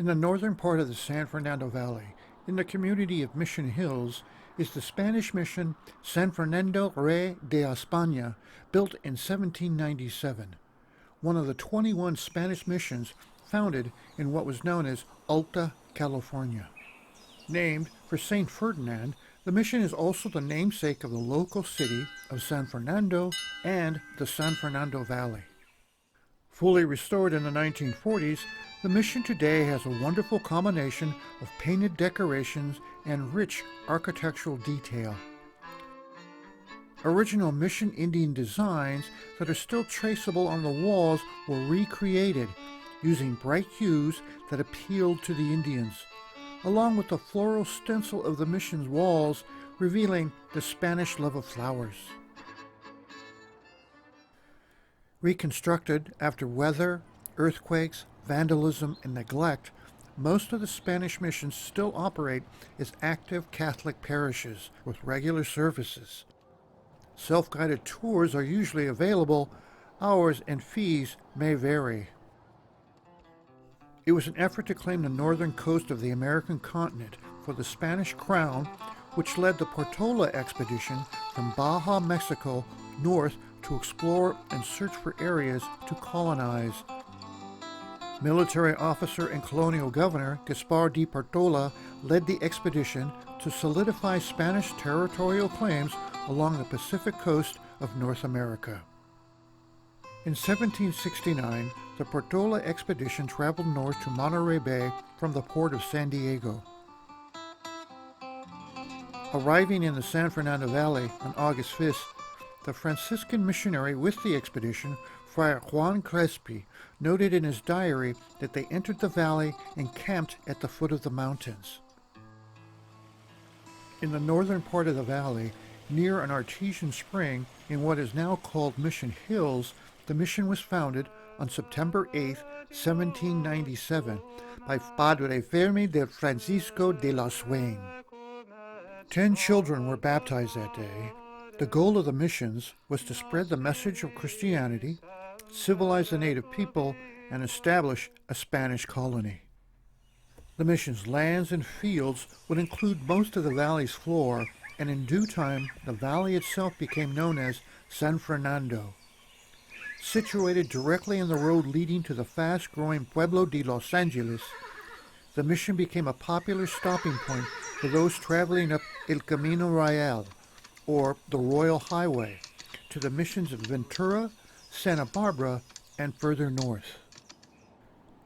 In the northern part of the San Fernando Valley, in the community of Mission Hills, is the Spanish mission San Fernando de Espana, built in 1797, one of the 21 Spanish missions founded in what was known as Alta California. Named for Saint Ferdinand, the mission is also the namesake of the local city of San Fernando and the San Fernando Valley. Fully restored in the 1940s, the mission today has a wonderful combination of painted decorations and rich architectural detail. Original mission Indian designs that are still traceable on the walls were recreated using bright hues that appealed to the Indians, along with the floral stencil of the mission's walls revealing the Spanish love of flowers. Reconstructed after weather, earthquakes, vandalism, and neglect, most of the Spanish missions still operate as active Catholic parishes with regular services. Self-guided tours are usually available. Hours and fees may vary. It was an effort to claim the northern coast of the American continent for the Spanish crown, which led the Portola expedition from Baja, Mexico, north to explore and search for areas to colonize. Military officer and colonial governor Gaspar de Portola led the expedition to solidify Spanish territorial claims along the Pacific coast of North America. In 1769, the Portola expedition traveled north to Monterey Bay from the port of San Diego. Arriving in the San Fernando Valley on August 5th, the Franciscan missionary with the expedition, Friar Juan Crespi, noted in his diary that they entered the valley and camped at the foot of the mountains. In the northern part of the valley, near an artesian spring in what is now called Mission Hills, the mission was founded on September 8, 1797, by Padre Fermi de Francisco de la Swain. 10 children were baptized that day. The goal of the missions was to spread the message of Christianity, civilize the native people, and establish a Spanish colony. The mission's lands and fields would include most of the valley's floor, and in due time, the valley itself became known as San Fernando. Situated directly in the road leading to the fast-growing Pueblo de Los Angeles, the mission became a popular stopping point for those traveling up El Camino Real, or the Royal Highway, to the missions of Ventura, Santa Barbara, and further north.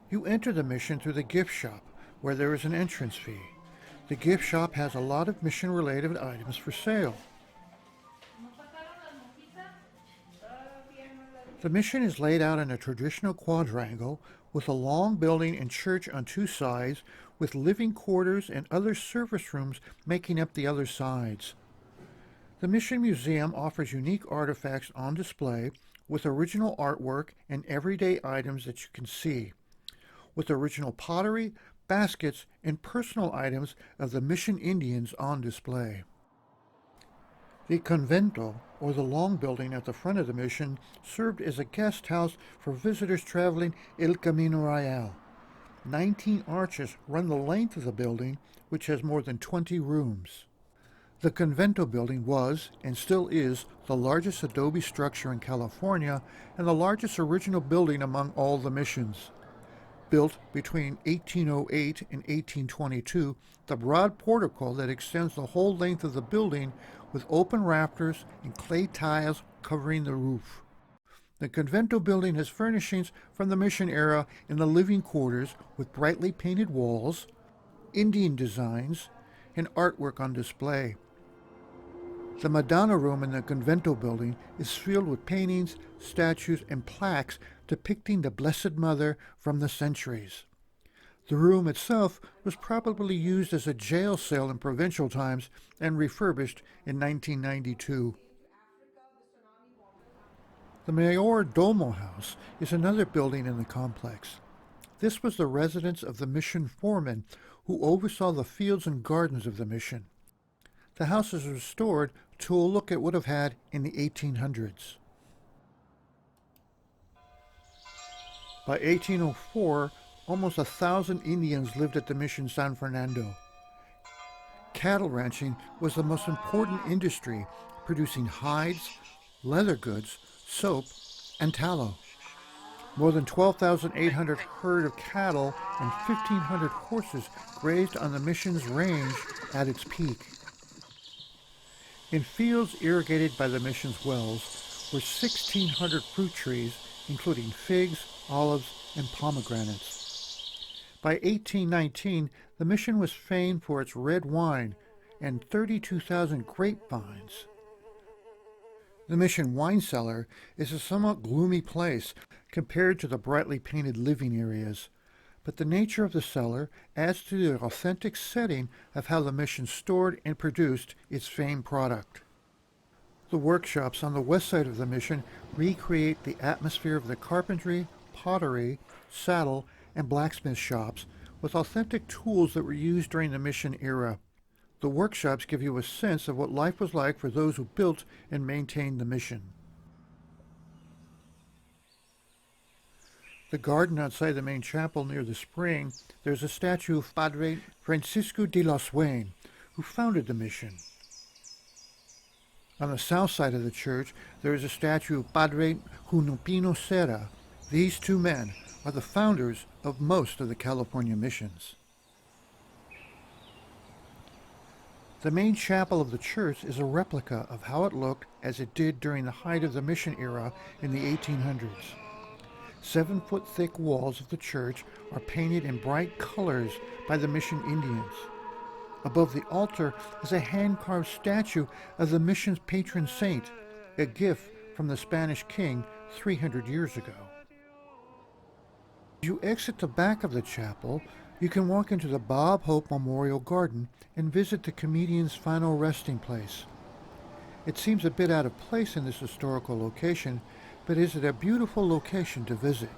You enter the mission through the gift shop, where there is an entrance fee. The gift shop has a lot of mission-related items for sale. The mission is laid out in a traditional quadrangle with a long building and church on two sides, with living quarters and other service rooms making up the other sides. The Mission Museum offers unique artifacts on display with original artwork and everyday items that you can see, with original pottery, baskets, and personal items of the Mission Indians on display. The convento, or the long building at the front of the mission, served as a guest house for visitors traveling El Camino Real. 19 arches run the length of the building, which has more than 20 rooms. The convento building was, and still is, the largest adobe structure in California and the largest original building among all the missions. Built between 1808 and 1822, the broad portico that extends the whole length of the building with open rafters and clay tiles covering the roof. The convento building has furnishings from the mission era in the living quarters with brightly painted walls, Indian designs, and artwork on display. The Madonna room in the convento building is filled with paintings, statues, and plaques depicting the Blessed Mother from the centuries. The room itself was probably used as a jail cell in provincial times and refurbished in 1992. The Mayor Domo House is another building in the complex. This was the residence of the mission foreman who oversaw the fields and gardens of the mission. The house is restored to a look it would have had in the 1800s. By 1804, almost 1,000 Indians lived at the mission San Fernando. Cattle ranching was the most important industry, producing hides, leather goods, soap, and tallow. More than 12,800 herd of cattle and 1,500 horses grazed on the mission's range at its peak. In fields irrigated by the mission's wells were 1,600 fruit trees, including figs, olives, and pomegranates. By 1819, the mission was famed for its red wine and 32,000 grapevines. The mission wine cellar is a somewhat gloomy place compared to the brightly painted living areas, but the nature of the cellar adds to the authentic setting of how the mission stored and produced its famed product. The workshops on the west side of the mission recreate the atmosphere of the carpentry, pottery, saddle, and blacksmith shops with authentic tools that were used during the mission era. The workshops give you a sense of what life was like for those who built and maintained the mission. The garden outside the main chapel near the spring, there's a statue of Padre Francisco de los Swain, who founded the mission. On the south side of the church, there is a statue of Padre Junipino Serra. These two men are the founders of most of the California missions. The main chapel of the church is a replica of how it looked as it did during the height of the mission era in the 1800s. 7-foot thick walls of the church are painted in bright colors by the mission Indians. Above the altar is a hand-carved statue of the mission's patron saint, a gift from the Spanish king 300 years ago. As you exit the back of the chapel, you can walk into the Bob Hope Memorial Garden and visit the comedian's final resting place. It seems a bit out of place in this historical location, but is it a beautiful location to visit.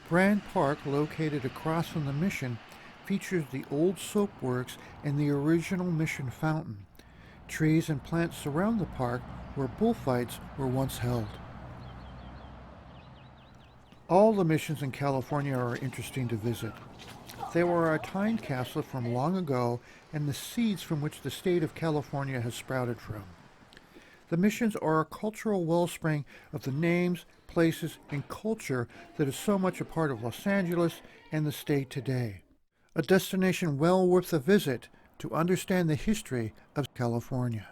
Brand Park, located across from the mission, features the old soap works and the original mission fountain. Trees and plants surround the park where bullfights were once held. All the missions in California are interesting to visit. They were a time capsule from long ago and the seeds from which the state of California has sprouted from. The missions are a cultural wellspring of the names, places, and culture that is so much a part of Los Angeles and the state today. A destination well worth a visit to understand the history of California.